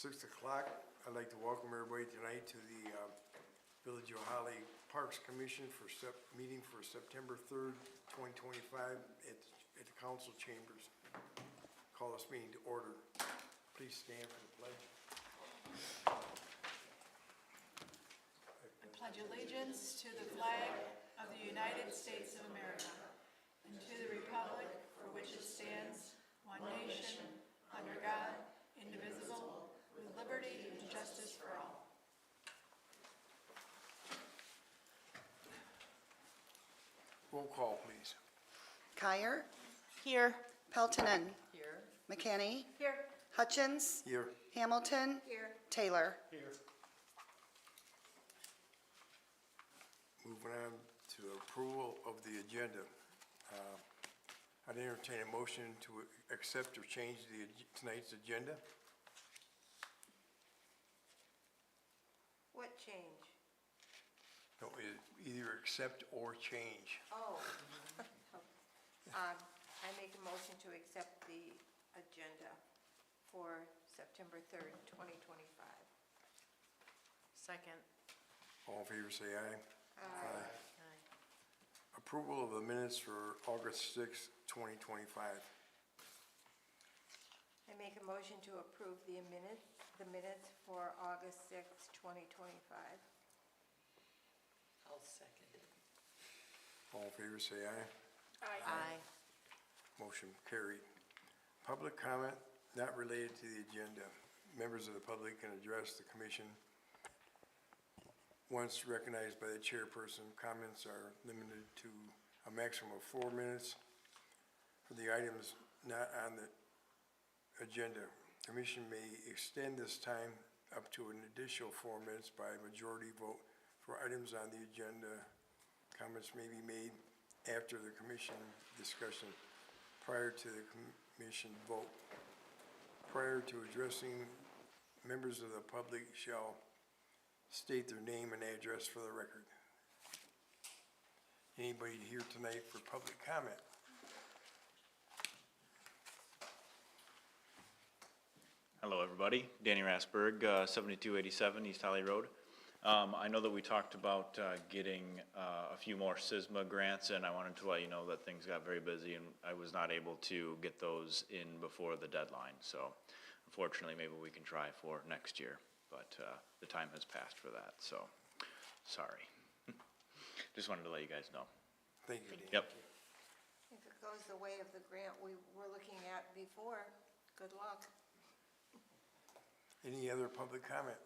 6 o'clock. I'd like to welcome everybody tonight to the Village of Holly Parks Commission for meeting for September 3rd, 2025 at the council chambers. Call this meeting to order. Please stand for the pledge. I pledge allegiance to the flag of the United States of America and to the republic for which it stands, one nation, under God, indivisible, with liberty and justice for all. Roll call, please. Kyer, Here. Peltonen, Here. McKinney, Here. Hutchins, Here. Hamilton, Here. Taylor. Moving on to approval of the agenda. I'd entertain a motion to accept or change tonight's agenda. What change? No, either accept or change. Oh. I make a motion to accept the agenda for September 3rd, 2025. Second. All in favor, say aye. Aye. Approval of the minutes for August 6th, 2025. I make a motion to approve the minutes for August 6th, 2025. I'll second it. All in favor, say aye. Aye. Motion carried. Public comment not related to the agenda. Members of the public can address the commission. Once recognized by the chairperson, comments are limited to a maximum of 4 minutes. For the items not on the agenda, commission may extend this time up to an additional 4 minutes by majority vote. For items on the agenda, comments may be made after the commission discussion, prior to the commission vote. Prior to addressing, members of the public shall state their name and address for the record. Anybody here tonight for public comment? Hello, everybody. Danny Rasberg, 7287 East Holly Road. I know that we talked about getting a few more SISMA grants, and I wanted to let you know that things got very busy, and I was not able to get those in before the deadline. So unfortunately, maybe we can try for next year, but the time has passed for that, so sorry. Just wanted to let you guys know. Thank you, Dan. Yep. If it goes the way of the grant we were looking at before, good luck. Any other public comment?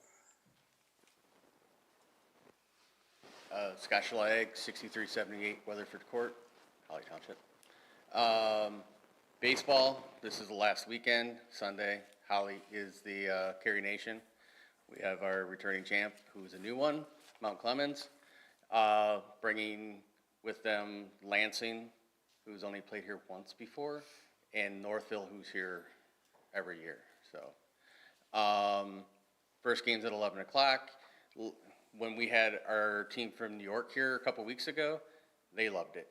Scott Schlage, 6378 Weatherford Court, Holly Township. Baseball, this is the last weekend, Sunday. Holly is the Carey Nation. We have our returning champ, who's a new one, Mount Clemens, bringing with them Lansing, who's only played here once before, and Northville, who's here every year. So, first game's at 11 o'clock. When we had our team from New York here a couple weeks ago, they loved it.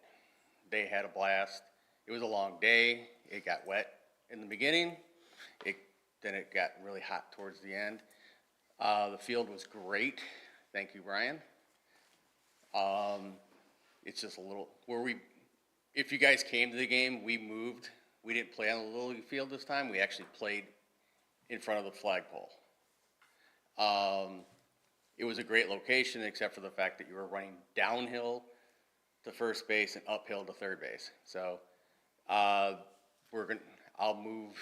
They had a blast. It was a long day. It got wet in the beginning. Then it got really hot towards the end. The field was great. Thank you, Brian. It's just a little, if you guys came to the game, we moved. We didn't play on the Little League field this time. We actually played in front of the flagpole. It was a great location, except for the fact that you were running downhill to first base and uphill to third base. So I'll move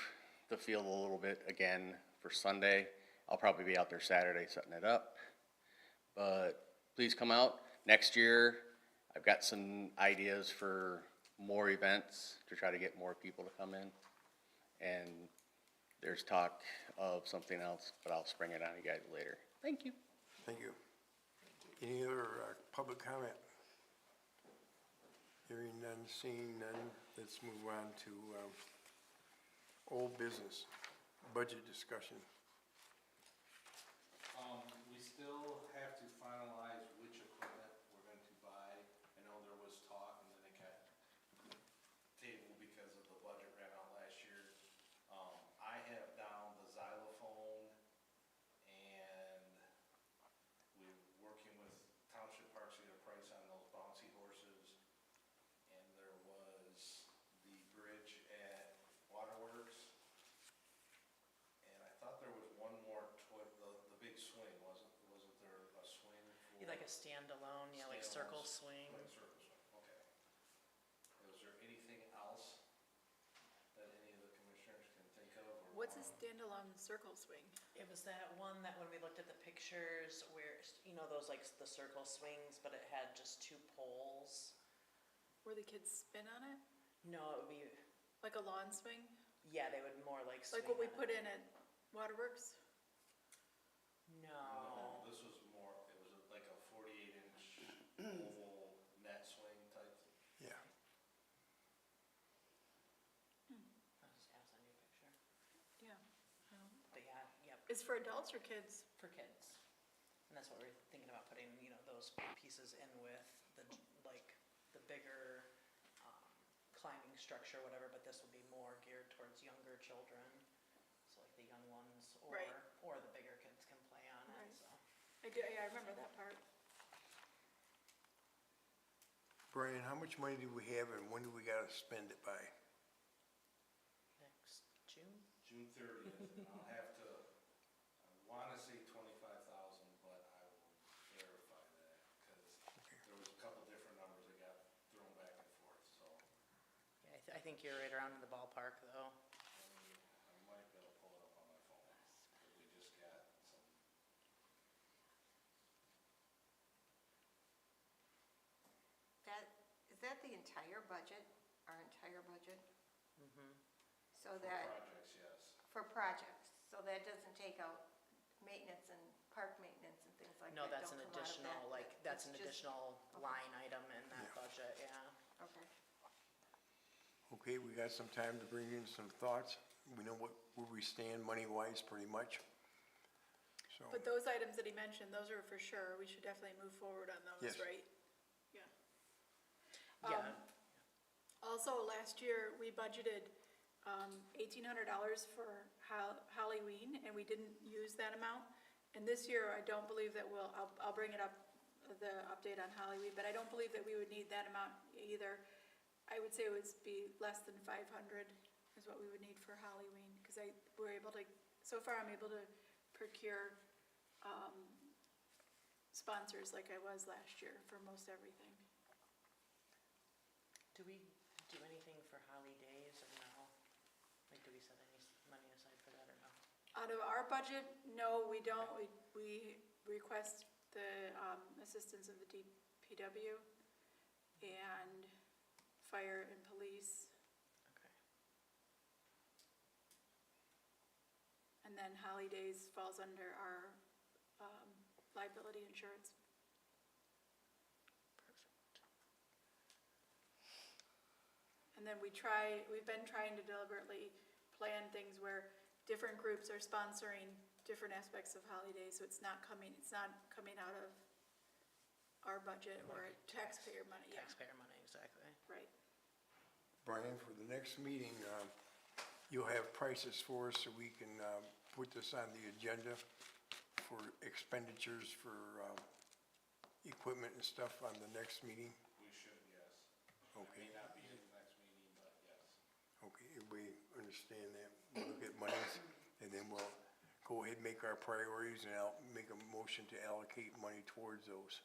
the field a little bit again for Sunday. I'll probably be out there Saturday setting it up. But please come out. Next year, I've got some ideas for more events to try to get more people to come in. And there's talk of something else, but I'll spring it on you guys later. Thank you. Thank you. Any other public comment? Hearing none, seeing none, let's move on to old business, budget discussion. We still have to finalize which equipment we're going to buy. I know there was talk, and then it got tabled because of the budget ran out last year. I have down the xylophone standalone, yeah, like circle swing. Like circle swing, okay. Is there anything else that any of the commissioners can think of or? What's a wanna- standalone circle swing? It was that one that when we looked at the pictures where, you know, those like the circle swings, but it had just two poles. Where the kids spin on it? No, it would be, Like a lawn swing? yeah, they would more like swing Like what we on it. put in at Waterworks? No, No, this was more, it was like a 48-inch oval net swing type. Yeah. I'll just ask on your picture. Yeah. But yeah, yep, It's for adults or kids? for kids. And that's what we're thinking about putting, you know, those pieces in with the, like, the bigger climbing structure, whatever, but this will be more geared towards younger children. So like the young ones Right. or the bigger kids can play on it, Right. so. I do, yeah, I remember that part. Brian, how much money do we have and when do we gotta spend it by? Next June? June 30th, and I'll have to, I wanna say 25,000, but I will verify that, because there was a couple different numbers that got thrown back and forth, so. Yeah, I think you're right around in the ballpark though. I might be able to pull it up on my phone, because we just got some. Is that the entire budget, our entire budget? Mm-hmm. So For that, projects, yes. for projects, so that doesn't take out maintenance and park maintenance and things like that? No, that's don't an come out of additional, that? like, that's an just- additional okay. line item in that Yeah. budget, yeah. Okay. Okay, we got some time to bring in some thoughts. We know where we stand money-wise pretty much. So, But those items that he mentioned, those are for sure. We should definitely move forward on those, Yes. right? Yeah. Yeah, Also, last year, we budgeted $1,800 for Halloween, and we didn't use that amount. And this year, I don't believe that I'll bring it up, the update on Halloween, but I don't believe that we would need that amount either. I would say it would be less than 500 is what we would need for Halloween, because we're able to, so far I'm able to procure sponsors like I was last year for most everything. do we do anything for holidays or no? Like, do we set any money aside for that or no? Out of our budget, no, we don't. We request the assistance of the DPW and fire and police, Okay. and then holidays falls under our liability insurance. Perfect. And then we've been trying to deliberately plan things where different groups are sponsoring different aspects of holidays, so it's not coming out of our budget or taxpayer money, yeah, Taxpayer money, exactly. right. Brian, for the next meeting, you'll have prices for us so we can put this on the agenda for expenditures for equipment and stuff on the next meeting? We should, yes. Okay. It may not be in the next meeting, but yes. Okay, we understand that. We'll look at monies, and then we'll go ahead and make our priorities, and I'll make a motion to allocate money towards those.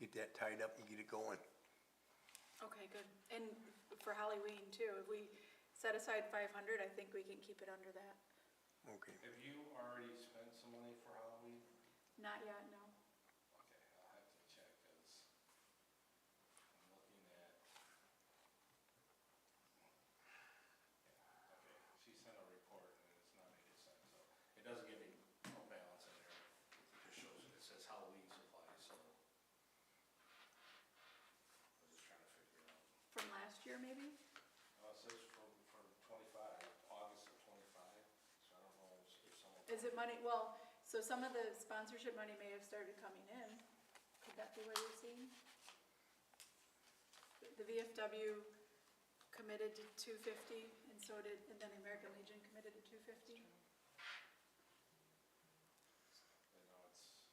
Get that tied up and get it going. Okay, good. And for Halloween too, if we set aside 500, I think we can keep it under that. Okay. Have you already spent some money for Halloween? Not yet, no. Okay, I'll have to check, because I'm looking at. Yeah, okay, she sent a report and it's not made it sent, so it doesn't give me no balance in there. It just shows, it says Halloween supplies, so. I'm just trying to figure it out. From last year, maybe? It says for 25, August of 25, so I don't know if someone. Is it money, well, so some of the sponsorship money may have started coming in. Could that be what you're seeing? The VFW committed to 250, and so did, and then American Legion committed to 250. You know, let's see what it says here.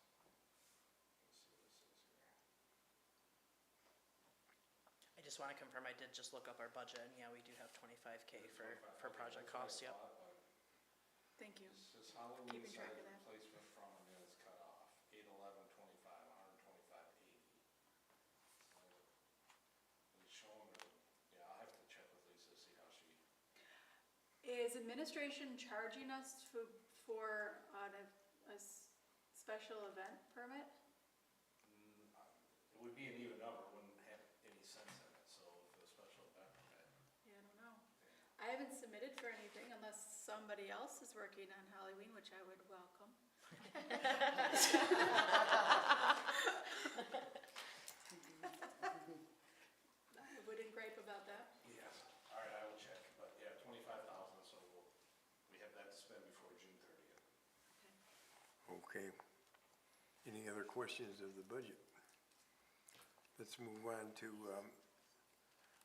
I just want to confirm, I did just look up our budget, and yeah, we do have 25K for project costs, yep. Thank you. This is Halloween Keeping track site of that. replacement from, and then it's cut off, 8/11/25, $125. is administration charging us for a special event permit? It would be an even number, wouldn't have any sense in it, so if a special event permit. Yeah, I don't know. I haven't submitted for anything unless somebody else is working on Halloween, which I would welcome. I wouldn't gripe about that. Yes. All right, I will check, but yeah, 25,000, so we have that to spend before June 30th. Okay. Any other questions of the budget? Let's move on to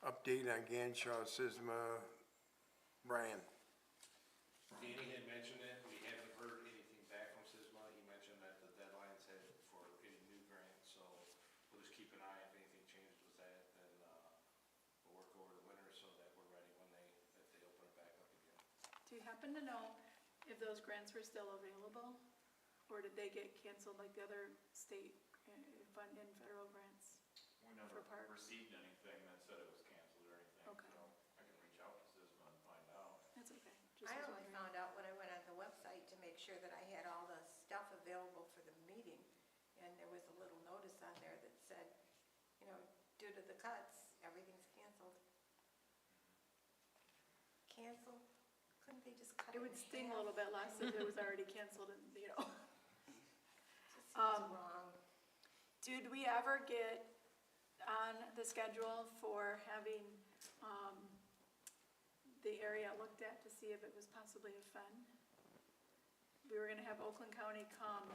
update on Ganshaw SISMA. Brian? Danny had mentioned it, we haven't heard anything back from SISMA. He mentioned that the deadline's hit for any new grants, so we'll just keep an eye if anything changes with that, then we'll work over the winter so that we're ready when if they open it back up again. Do you happen to know if those grants were still available? Or did they get canceled like the other state fund and federal grants? We never For parks. received anything that said it was canceled or anything, Okay. so I can reach out to SISMA and find out. That's okay. Just I was only wondering. found out when I went on the website to make sure that I had all the stuff available for the meeting. And there was a little notice on there that said, you know, due to the cuts, everything's canceled. Cancel? Couldn't they just cut It it in would sting a half? little bit less if it was already canceled and, you know. Just seems wrong. Did we ever get on the schedule for having, the area looked at to see if it was possibly a fen? We were gonna have Oakland County come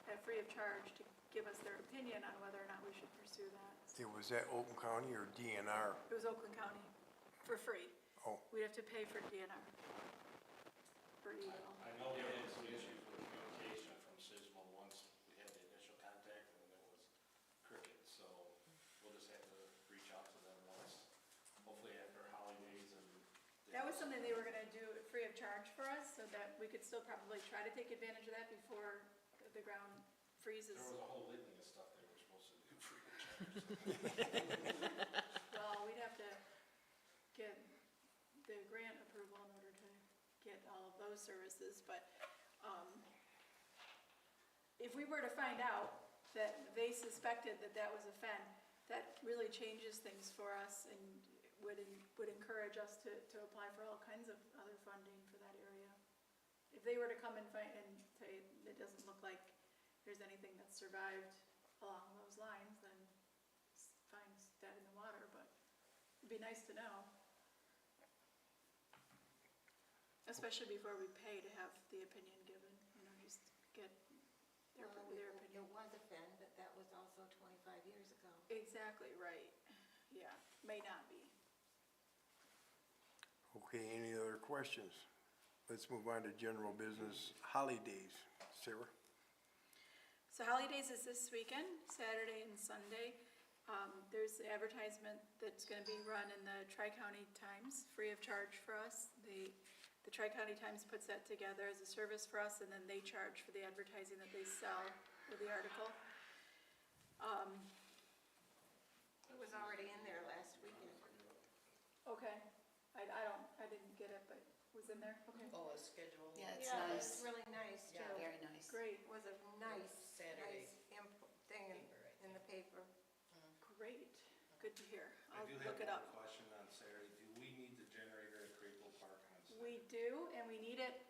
at free of charge to give us their opinion on whether or not we should pursue that. It was at Oakland County or DNR? It was Oakland County, for free. Oh, We'd have to pay for DNR. For Eagle. I know we had some issues with communication from SISMA once we had the initial contact, and then it was cricket, so we'll just have to reach out to them once, hopefully after holidays and. That was something they were gonna do free of charge for us, so that we could still probably try to take advantage of that before the ground freezes. There was a whole litany of stuff they were supposed to do free of charge. Well, we'd have to get the grant approval in order to get all of those services, but, if we were to find out that they suspected that that was a fen, that really changes things for us and would encourage us to apply for all kinds of other funding for that area. If they were to come and say, it doesn't look like there's anything that's survived along those lines, then it's fine, it's dead in the water, but it'd be nice to know. Especially before we pay to have the opinion given, you know, just get their Well, opinion. It was a fen, but that was also 25 years ago. Exactly, right. Yeah, may not be. okay, any other questions? Let's move on to general business holidays. Sarah? So Holidays is this weekend, Saturday and Sunday. There's the advertisement that's gonna be run in the Tri-County Times, free of charge for us. The Tri-County Times puts that together as a service for us, and then they charge for the advertising that they sell with the article. It was already in there last weekend. Okay, I didn't get it, but was in there, okay, Oh, a schedule. Yeah, it's Yeah, nice. it's really nice too. Yeah, Very nice. great, It was a nice, Saturday nice thing in the paper. great, good to hear. I I'll do have look it one up. question on Saturday, do we need the generator at Crapo Park on Saturday? We do, and we need it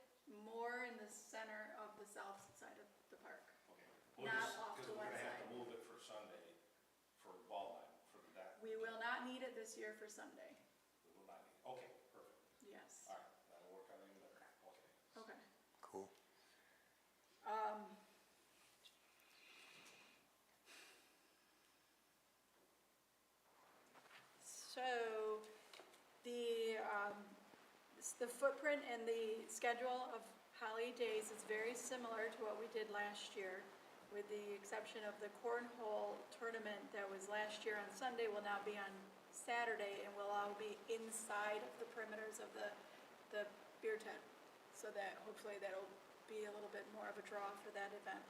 more in the center of the south side of the park. Okay. Not Just off to because we're one gonna have side. to move it for Sunday, for ball line, for that. We will not need it this year for Sunday, We will not need, okay, perfect, yes. all right, that'll work out even better, okay. Okay. Cool. So, the footprint and the schedule of Holidays is very similar to what we did last year, with the exception of the cornhole tournament that was last year on Sunday will now be on Saturday, and will all be inside of the perimeters of the beer tent, so that hopefully that'll be a little bit more of a draw for that event.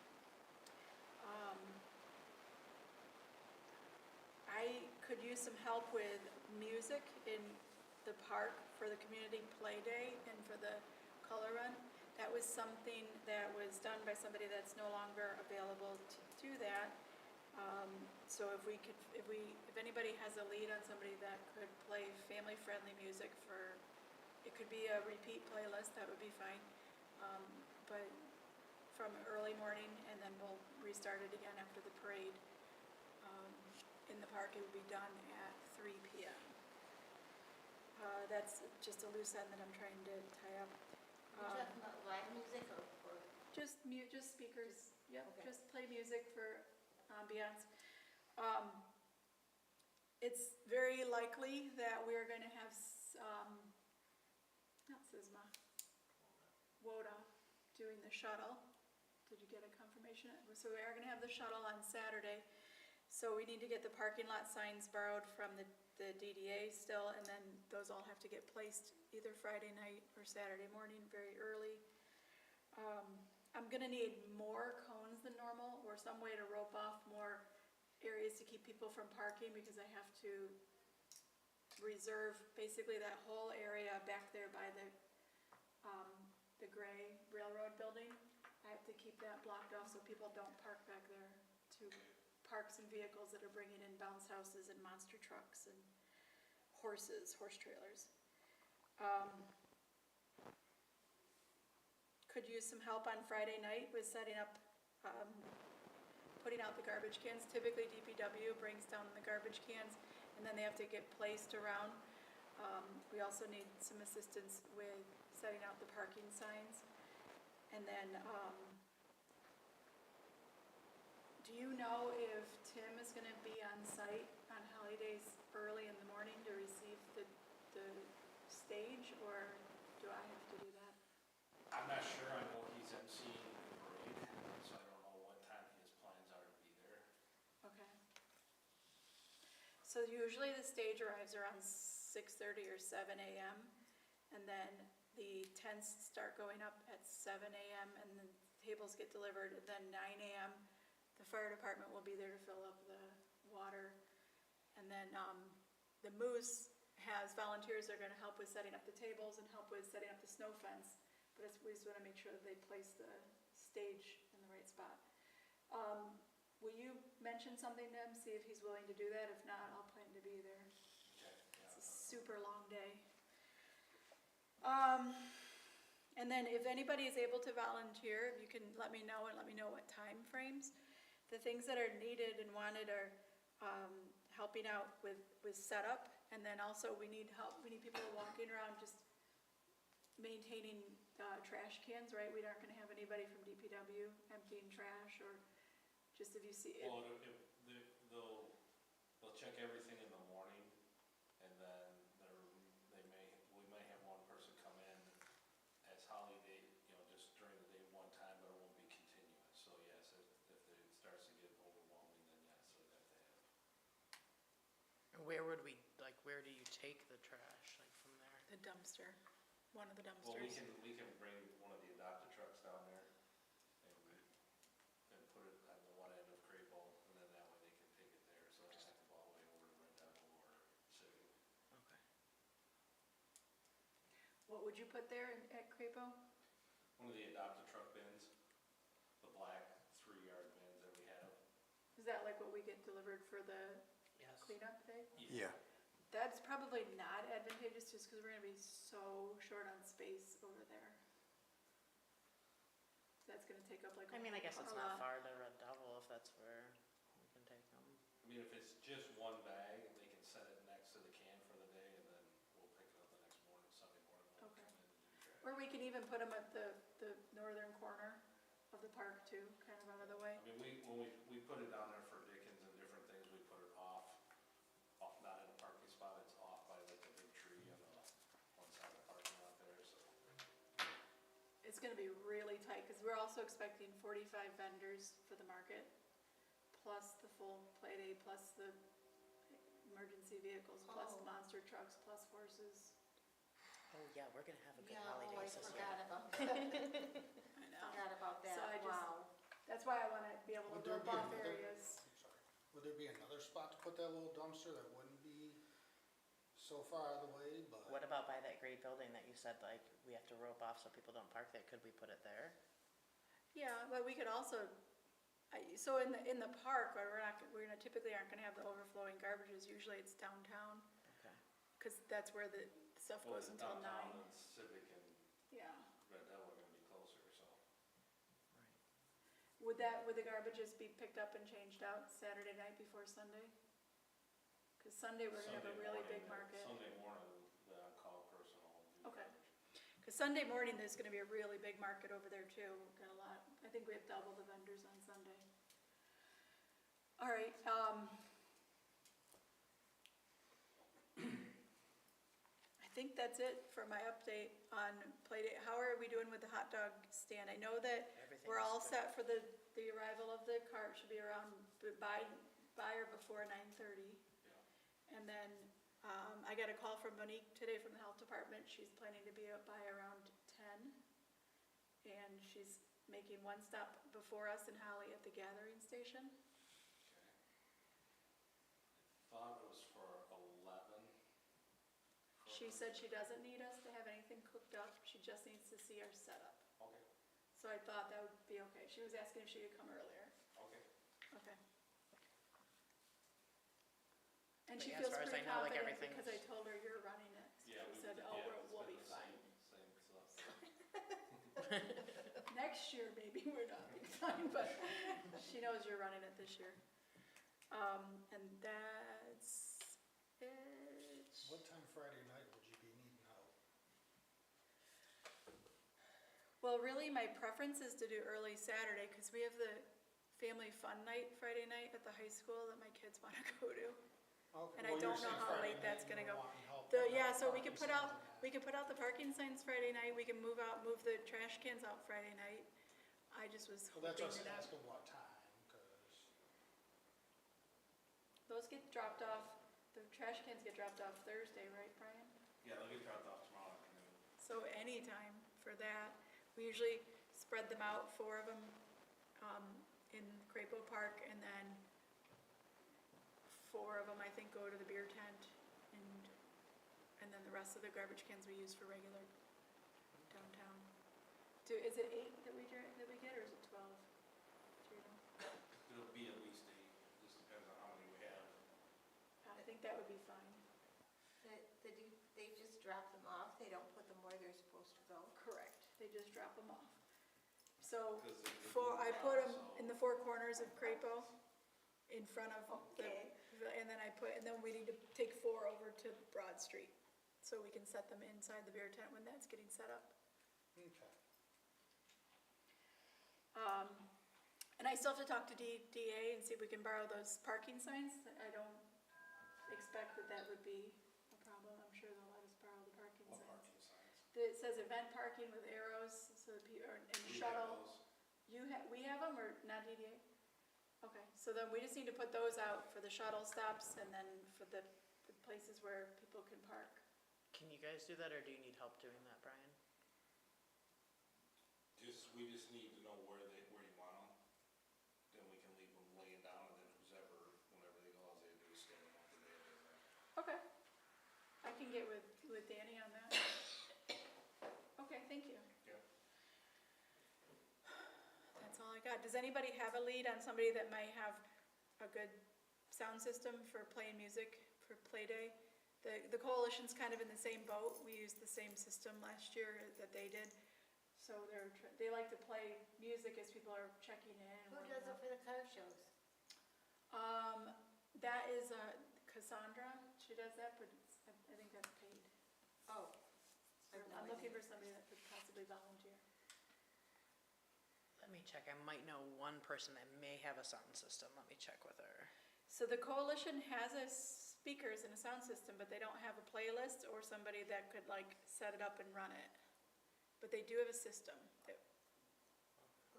I could use some help with music in the park for the community play day and for the color run. That was something that was done by somebody that's no longer available to do that. So if anybody has a lead on somebody that could play family-friendly music for, it could be a repeat playlist, that would be fine. But from early morning, and then we'll restart it again after the parade. In the park, it will be done at 3 p.m. That's just a loose end that I'm trying to tie up. You're talking about live music or? Just speakers, yep, Okay. just play music for ambiance. It's very likely that we're gonna have, not SISMA, WODA doing the shuttle. Did you get a confirmation? So we are gonna have the shuttle on Saturday. So we need to get the parking lot signs borrowed from the DDA still, and then those all have to get placed either Friday night or Saturday morning, very early. I'm gonna need more cones than normal, or some way to rope off more areas to keep people from parking, because I have to reserve basically that whole area back there by the gray railroad building. I have to keep that blocked off so people don't park back there to park some vehicles that are bringing in bounce houses and monster trucks and horse trailers. Could use some help on Friday night with setting up, putting out the garbage cans. Typically DPW brings down the garbage cans and then they have to get placed around. We also need some assistance with setting out the parking signs. And then, do you know if Tim is gonna be on site on holidays early in the morning to receive the stage, or do I have to do that? I'm not sure, I know he's emceeing the parade, so I don't know what time his plans are to be there. Okay. So usually the stage arrives around 6:30 or 7 a.m. and then the tents start going up at 7 a.m. and then tables get delivered at then 9 a.m. The fire department will be there to fill up the water. And then the Moose has volunteers that are gonna help with setting up the tables and help with setting up the snow fence. But we just wanna make sure that they place the stage in the right spot. Will you mention something to him, see if he's willing to do that? If not, I'll plan to be there. Okay, It's a yeah. super long day. And then if anybody is able to volunteer, you can let me know and let me know what time frames. The things that are needed and wanted are helping out with setup, and then also we need help, we need people walking around just maintaining trash cans, right? We aren't gonna have anybody from DPW emptying trash, or just if you see it. Well, they'll check everything in the morning, and then we may have one person come in as holiday, just during the day one time, but it won't be continuous. So yes, if it starts to get overwhelming, then yes, we'd have to have. Where would we, like, where do you take the trash, like, from there? The dumpster, one of the Well, we dumpsters. can bring one of the adopted trucks down there and put it on the one end of Crapo, and then that way they can take it there, so they don't have to go all the way over to Red Devil or City. Okay. What would you put there at Crapo? One of the adopted truck bins, the black 3-yard bins that we have. Is that like what we get delivered for the Yes. cleanup day? Yeah, That's probably not advantageous, just because we're gonna be so short on space over there. That's gonna take up like. I mean, I guess it's a not lot. far to Red Devil if that's where we can take them. I mean, if it's just one bag, they can set it next to the can for the day, and then we'll pick it up the next morning, Sunday morning, when we Okay. come in and do trash. Or we can even put them at the northern corner of the park too, kind of out of the way. I mean, when we put it down there for Dickens and different things, we put it off, not in a parking spot, it's off by like the big tree on the one side of the parking lot there, so. It's gonna be really tight, because we're also expecting 45 vendors for the market, plus the full play day, plus the emergency vehicles, plus the Oh. monster trucks, plus horses. Oh, yeah, we're gonna have a good Yeah, oh, I holidays this year. forgot about that. I know. Forgot about So I that, just- wow. That's why I wanna be able Would to there rope be off another- areas. I'm sorry, would there be another spot to put that little dumpster that wouldn't be so far the way, but. What about by that great building that you said, like, we have to rope off so people don't park there? Could we put it there? Yeah, but we could also, so in the park, where we're not typically aren't gonna have the overflowing garbages, usually it's downtown, Okay. cause that's where the stuff Well, goes it's until downtown 9. and Civic and Yeah. Red Devil are gonna be closer, so. Right. Would the garbages be picked up and changed out Saturday night before Sunday? Cause Sunday we're gonna have a Sunday really morning, big market. Sunday morning, the on-call person will do Okay. garbage. Cause Sunday morning, there's gonna be a really big market over there too, we've got a lot, I think we have double the vendors on Sunday. All right, I think that's it for my update on Playdate. How are we doing with the hot dog stand? I know that Everything we're is all good. set for the arrival of the cart, should be around by or before 9:30. Yeah. And then, I got a call from Monique today from the health department, she's planning to be up by around 10. And she's making one stop before us in Holly at the gathering station. Okay. Thought it was for 11. She said she doesn't need us to have anything cooked up, she just needs to see our setup. Okay, So I thought that would be okay, she was asking if she could come earlier. okay. Okay. And But she yeah, as feels far as pretty I know, like, confident everything because I was- told her you're running it. Yeah, She we said, did- oh, yeah, it's we'll been be the fine. Same stuff. Next year, maybe we're not be fine, but she knows you're running it this year. And that's it. What time Friday night would you be needing out? Well, really, my preference is to do early Saturday, because we have the family fun night Friday night at the high school that my kids want to go to. Okay, And I well, you're don't know saying how Friday late that's night, gonna you go. don't want help putting Yeah, out so we parking could put signs out, and that. we could put out the parking signs Friday night, we can move the trash cans out Friday night. I just was Well, that's hoping what I was that asking what time, cause, those get dropped off, the trash cans get dropped off Thursday, right, Brian? Yeah, they'll get dropped off tomorrow afternoon. So anytime for that. We usually spread them out, 4 of them, in Crapo Park, and then 4 of them, I think, go to the beer tent, and then the rest of the garbage cans we use for regular downtown. Is it 8 that we get, or is it 12? Do you know? It'll be at least 8, just depends on how many we have. I think that would be fine. They just drop them off, they don't put them where they're supposed to go? Correct. They just drop them off. So, 'Cause they I move put out, them so- in the 4 corners of Crapo, in front of Okay. and then we need to take 4 over to Broad Street, so we can set them inside the beer tent when that's getting set up. okay. And I still have to talk to DA and see if we can borrow those parking signs. I don't expect that would be a problem, I'm sure they'll let us borrow the parking What signs. parking signs? It says event parking with arrows, so and We have shuttle. those. We have them, or not DDA? Okay, so then we just need to put those out for the shuttle stops and then for the places where people can park. Can you guys do that, or do you need help doing that, Brian? We just need to know where you want them, then we can leave them laying down, and then whenever they go, all they do is stand them up the day they're there. Okay. I can get with Danny on that. Okay, thank you. Yeah. That's all I got. Does anybody have a lead on somebody that might have a good sound system for playing music for Play Day? The coalition's kind of in the same boat. We used the same system last year that they did. So they like to play music as people are checking in. and Who warming does it up. for the car shows? That is Cassandra. She does that, but I think that's paid. Oh. I have no I'm looking idea. for somebody that could possibly volunteer. Let me check. I might know one person that may have a sound system. Let me check with her. So the coalition has speakers and a sound system, but they don't have a playlist or somebody that could like set it up and run it. But they do have a system.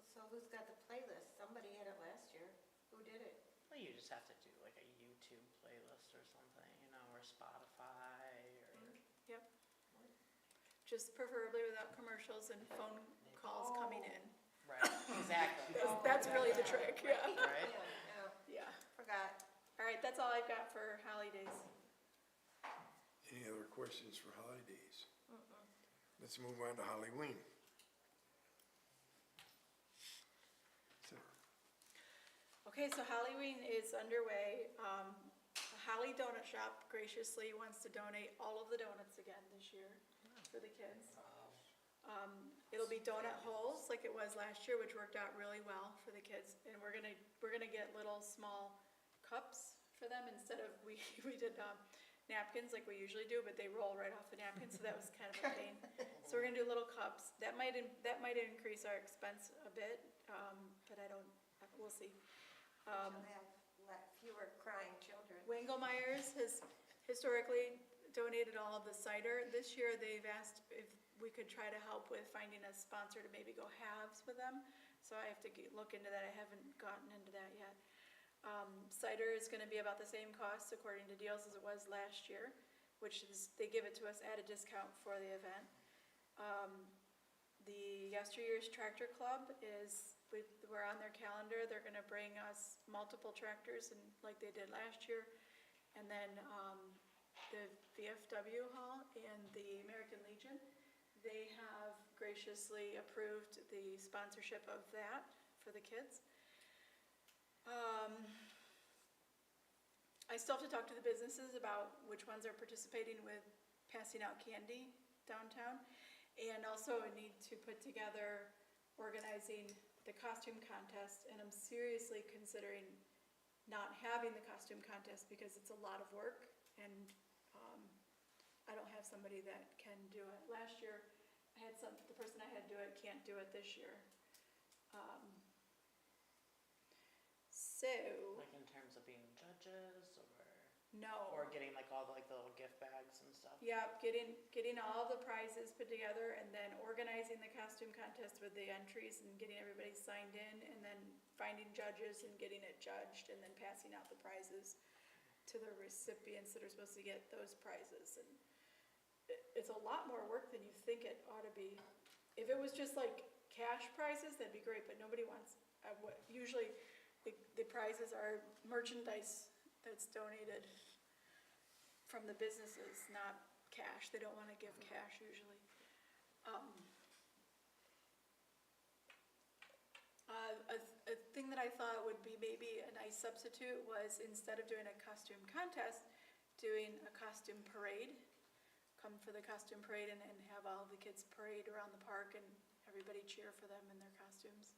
So who's got the playlist? Somebody had it last year. Who did it? Well, you just have to do like a YouTube playlist or something, or Spotify, or... Yep. Just preferably without commercials and phone calls coming in. Right, exactly. That's really the trick, yeah. Right? Yeah, Yeah. forgot. All right, that's all I've got for holidays. Any Any other questions for holidays? Let's move on to Halloween. So, Okay, so Halloween is underway. Holly Donut Shop graciously wants to donate all of the donuts again this year for the kids. It'll be donut holes like it was last year, which worked out really well for the kids. And we're gonna get little small cups for them instead of, we did napkins like we usually do, but they roll right off the napkin, so that was kind of a pain. So we're gonna do little cups. That might increase our expense a bit, but we'll see. She'll have fewer crying children. Wingelmeyer's has historically donated all of the cider. This year, they've asked if we could try to help with finding a sponsor to maybe go halves with them. So I have to look into that. I haven't gotten into that yet. Cider is gonna be about the same cost according to deals as it was last year, which is, they give it to us at a discount for the event. The Yesteryear's Tractor Club we're on their calendar. They're gonna bring us multiple tractors and like they did last year. And then, the VFW Hall and the American Legion, they have graciously approved the sponsorship of that for the kids. I still have to talk to the businesses about which ones are participating with passing out candy downtown. And also I need to put together organizing the costume contest, and I'm seriously considering not having the costume contest because it's a lot of work, and I don't have somebody that can do it. Last year, the person I had do it can't do it this year. Like in terms of being judges No. or getting like all the little gift bags and stuff? Yeah, getting all the prizes put together and then organizing the costume contest with the entries and getting everybody signed in and then finding judges and getting it judged and then passing out the prizes to the recipients that are supposed to get those prizes. And it's a lot more work than you think it ought to be. If it was just like cash prizes, that'd be great, but nobody wants, usually the prizes are merchandise that's donated from the businesses, not cash. They don't want to give cash usually. A thing that I thought would be maybe a nice substitute was instead of doing a costume contest, doing a costume parade. Come for the costume parade and have all the kids parade around the park and everybody cheer for them in their costumes.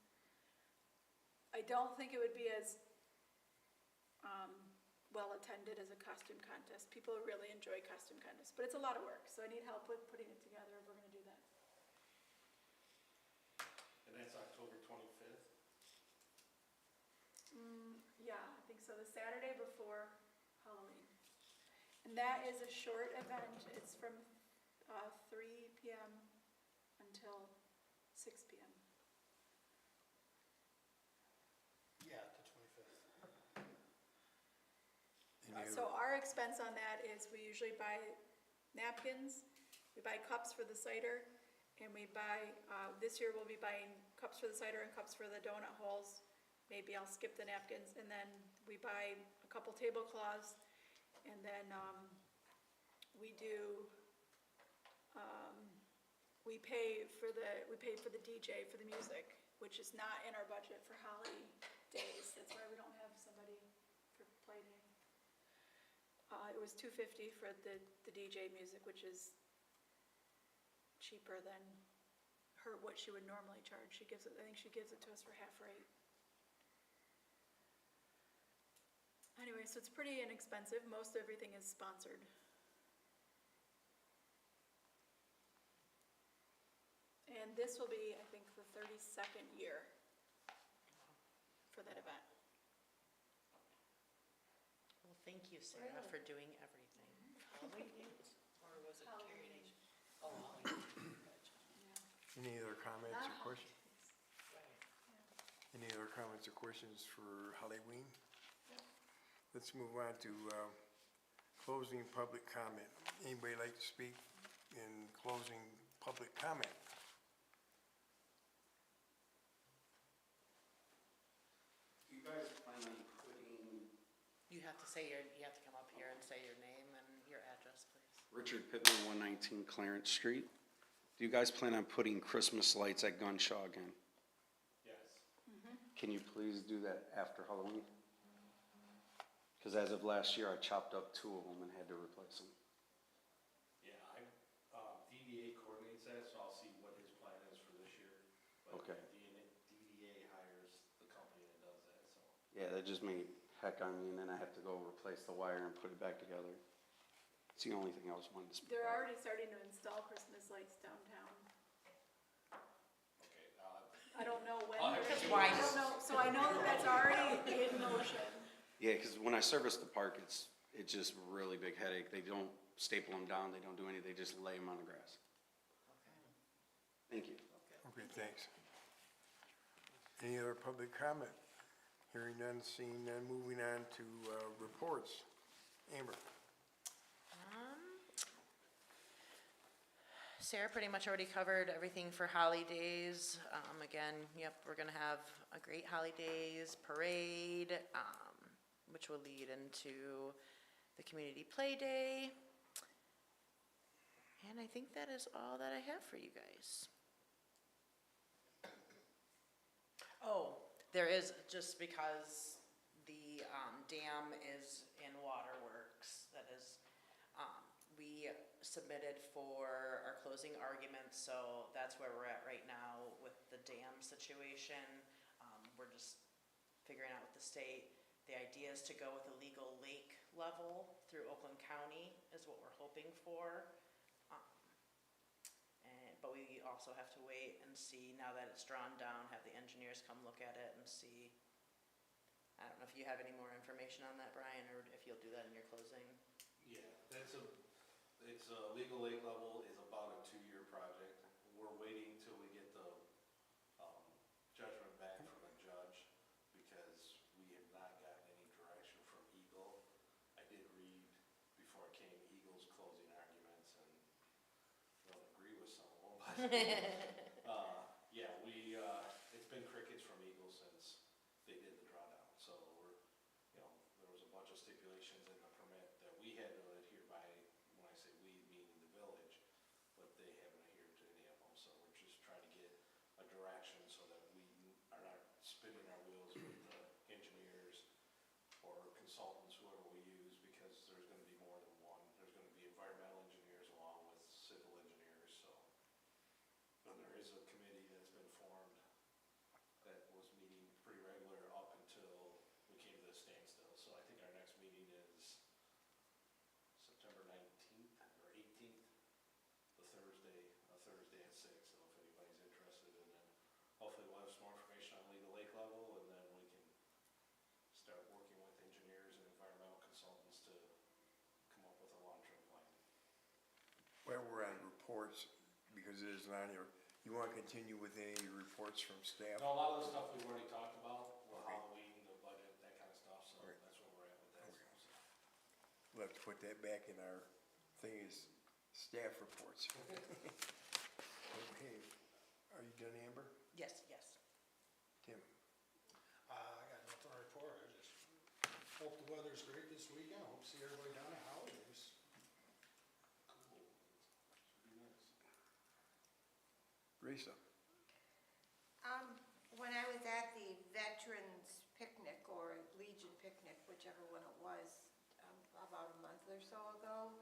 I don't think it would be as well attended as a costume contest. People really enjoy costume contests, but it's a lot of work, so I need help with putting it together if we're gonna do that. And that's October 25th? Yeah, I think so, the Saturday before Halloween. And that is a short event. It's from 3 p.m. until 6 p.m. Yeah, the 25th. So our expense on that is we usually buy napkins, we buy cups for the cider, and we buy, this year we'll be buying cups for the cider and cups for the donut holes. Maybe I'll skip the napkins, and then we buy a couple tablecloths, and then we pay for the DJ for the music, which is not in our budget for holidays. That's why we don't have somebody for play day. It was $250 for the DJ music, which is cheaper than what she would normally charge. I think she gives it to us for half rate. Anyway, so it's pretty inexpensive. Most everything is sponsored. And this will be, I think, the 32nd year for that event. Well, thank you, Sarah, for doing everything. Or was it Carrie Nation? Oh, Any other comments or Not questions? Any other comments or questions for Halloween? Let's move on to closing public comment. Anybody like to speak in closing public comment? You guys plan on putting, You have to come up here and say your name and your address, please. Richard Pittman, 119 Clarence Street. Do you guys plan on putting Christmas lights at Gunshaw again? Yes. Can you please do that after Halloween? Because as of last year, I chopped up 2 of them and had to replace them. Yeah, DDA coordinates that, so I'll see what his plan is for this year. But Okay. DDA hires the company that does that, so. Yeah, that just made heck on me, and then I have to go replace the wire and put it back together. It's the only thing I was wanting to speak They're about. already starting to install Christmas lights downtown. Okay, I don't know when. I'll have they're- to- I don't know, so I know that that's already in motion. Yeah, because when I service the park, it's just really big headache. They don't staple them down, they don't do anything, they just lay them on the grass. Thank you. Okay, thanks. Any other public comment? Hearing none, seeing none, moving on to reports. Amber? Sarah pretty much already covered everything for holidays. Again, yep, we're gonna have a great holidays parade, which will lead into the community play day. And I think that is all that I have for you guys. Oh, there is, just because the dam is in waterworks, that is, we submitted for our closing arguments, so that's where we're at right now with the dam situation. We're just figuring out with the state. The idea is to go with a legal lake level through Oakland County is what we're hoping for. But we also have to wait and see, now that it's drawn down, have the engineers come look at it and see. I don't know if you have any more information on that, Brian, or if you'll do that in your closing. Yeah, it's a legal lake level is about a 2-year project. We're waiting till we get the judgment back from the judge because we have not gotten any direction from Eagle. I did read before I came Eagle's closing arguments and don't agree with some of them, but yeah, it's been crickets from Eagle since they did the drawdown. So there was a bunch of stipulations in the permit that we had to adhere by. When I say we, meaning the village, but they haven't adhered to any of them. So we're just trying to get a direction so that we are not spinning our wheels with the engineers or consultants, whoever we use, because there's going to be more than one. There's going to be environmental engineers along with civil engineers. So, and there is a committee that's been formed that was meeting pretty regular up until we came to the standstill. So I think our next meeting is September 19th or 18th, a Thursday at 6. So if anybody's interested, and then hopefully we'll have some more information on legal lake level, and then we can start working with engineers and environmental consultants to come up with a long-term plan. While we're on reports, because it isn't on here, you want to continue with any reports from staff? No, a lot of the stuff we've already talked about, with Okay. Halloween, the budget, that kind of stuff, so Okay. that's where we're at with that. Okay. So. We'll have to put that back in our thing is staff reports. Okay, are you done, Amber? Yes, yes. Tim? I got nothing to report, I just hope the weather's great this weekend, hope to see everybody down at Holidays. Cool. Should be nice. Risa? When I was at the Veterans Picnic or Legion Picnic, whichever one it was, about a month or so ago,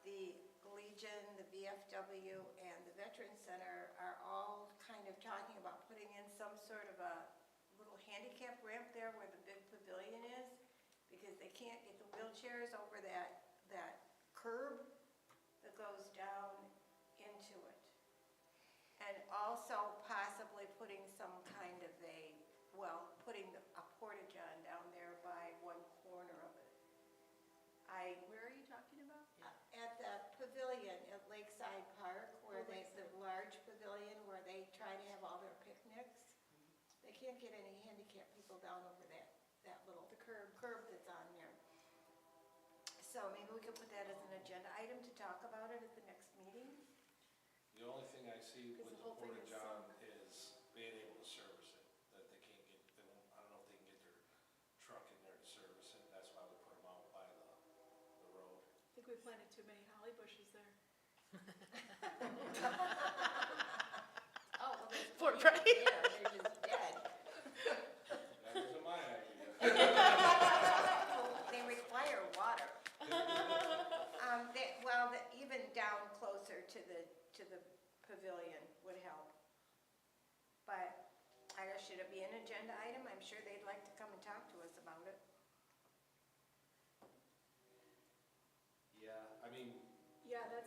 the Legion, the VFW, and the Veterans Center are all kind of talking about putting in some sort of a little handicap ramp there where the big pavilion is, because they can't get the wheelchairs over that curb that goes down into it. And also possibly putting some kind of putting a porta-john down there by one corner of it. Where are you talking about? At the pavilion at Lakeside Park, where Oh, the large pavilion where they try to have all their picnics. They can't get any handicapped people down over that little. The curb. Curb that's on there. So maybe we could put that as an agenda item to talk about it at the next meeting. The only thing I see with Because the the whole thing is porta-john is being able to service it, that they can't get, I don't know if they can get their truck in there to service it, that's why we put them out by the road. The think we planted too many holly bushes there. Oh, well, there's Poor plenty Brian. there, they're just dead. That wasn't my idea. They require water. Even down closer to the pavilion would help. But I guess, should it be an agenda item? I'm sure they'd like to come and talk to us about it. Yeah, I mean, Yeah, that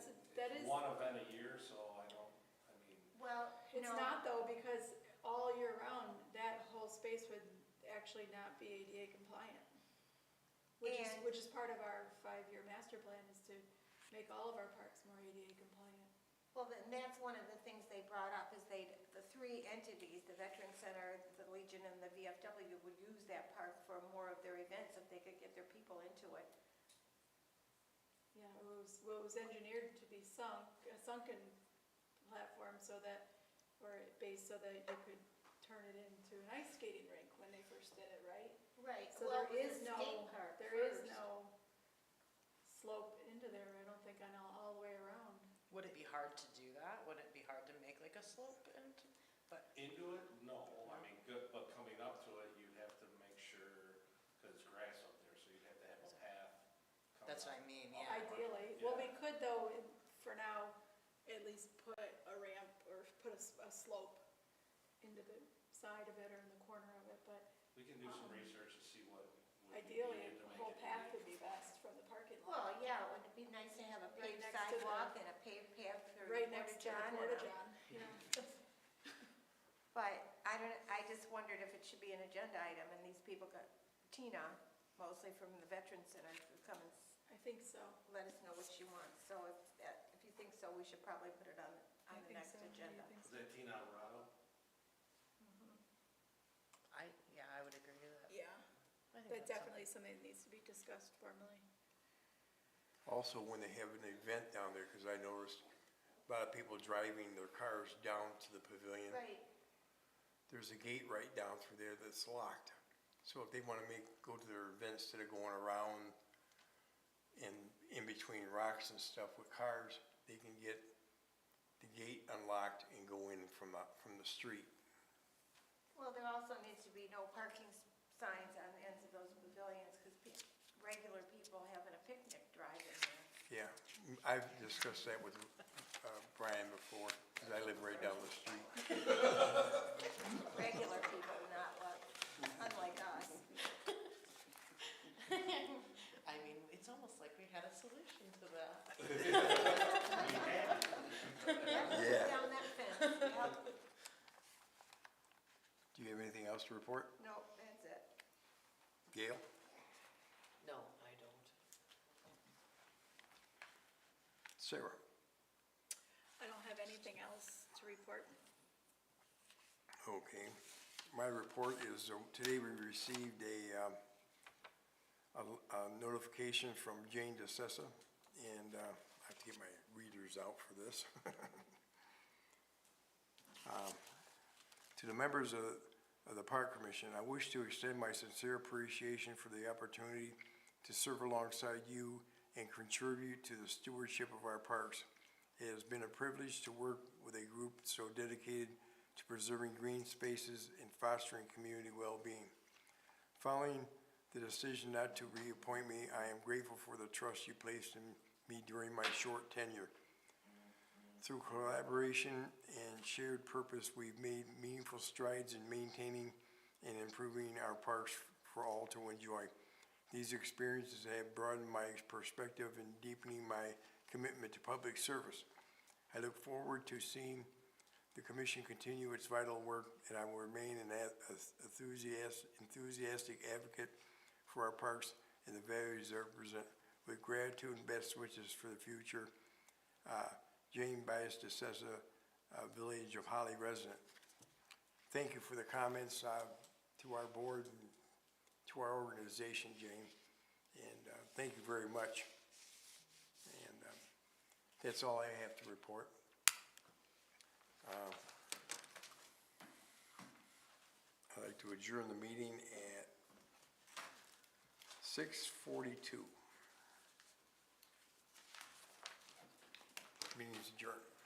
is, one event a year, so I mean, Well, it's no, not though, because all year round, that whole space would actually not be ADA compliant. And- Which is part of our 5-year master plan, is to make all of our parks more ADA compliant. well, then that's one of the things they brought up, is the three entities, the Veteran Center, the Legion, and the VFW, would use that park for more of their events if they could get their people into it. Yeah, it was engineered to be a sunken platform so that, or a base so that you could turn it into an ice skating rink when they first did it, right? Right. So Well, there it was is a skate park first. no slope into there, I don't think, on all the way around. Would it be hard to do that? Would it be hard to make like a slope and, but, into it, no, I mean, good, but coming up to it, you'd have to make sure, because it's grass up there, so you'd have to have a path. coming that's what I up. mean, yeah. Ideally, well, we could though, for now, at least put a ramp or put a slope into the side of it or in the corner of it, but We can do some research to see what would be ideally, needed to a make whole it path easy. would be best from the parking Well, lot. yeah, it would be nice to have a Right paved next to the- sidewalk and a paved path through Right next to the Porta-John. Porta-John, yeah. But I just wondered if it should be an agenda item, and these people got, Tina, mostly from the Veteran Center, to come and I think so. let us know what she wants. So if you think so, we should probably put it on I the think next so. Do you agenda. think Is so? that Tina Alvarado? I would agree with that. Yeah, I think but that's definitely something that needs to be discussed formally. Also, when they have an event down there, because I noticed a lot of people driving their cars down to the pavilion. Right, There's a gate right down through there that's locked. So if they want to go to their event instead of going around in between rocks and stuff with cars, they can get the gate unlocked and go in from the street. well, there also needs to be no parking signs on the ends of those pavilions, because regular people having a picnic drive in there. Yeah, I've discussed that with Brian before, because I live right down the street. Regular people, not unlike us. I mean, it's almost like we had a solution to that. Yep, Yeah. down that fence, yep. Do you have anything else to report, Nope, that's it. Gail? No, I don't. Sarah? I don't have anything else to report. Okay. My report is, today we received a notification from Jane DeSessa, and I have to get my readers out for this. To the members of the Park Commission, I wish to extend my sincere appreciation for the opportunity to serve alongside you and contribute to the stewardship of our parks. It has been a privilege to work with a group so dedicated to preserving green spaces and fostering community well-being. Following the decision not to reappoint me, I am grateful for the trust you placed in me during my short tenure. Through collaboration and shared purpose, we've made meaningful strides in maintaining and improving our parks for all to enjoy. These experiences have broadened my perspective and deepening my commitment to public service. I look forward to seeing the commission continue its vital work, and I will remain an enthusiastic advocate for our parks and the values they represent. With gratitude and best wishes for the future, Jane Bias DeSessa, Village of Holly resident. Thank you for the comments to our board and to our organization, Jane, and thank you very much. And that's all I have to report. I'd like to adjourn the meeting at 6:42. Meeting is adjourned.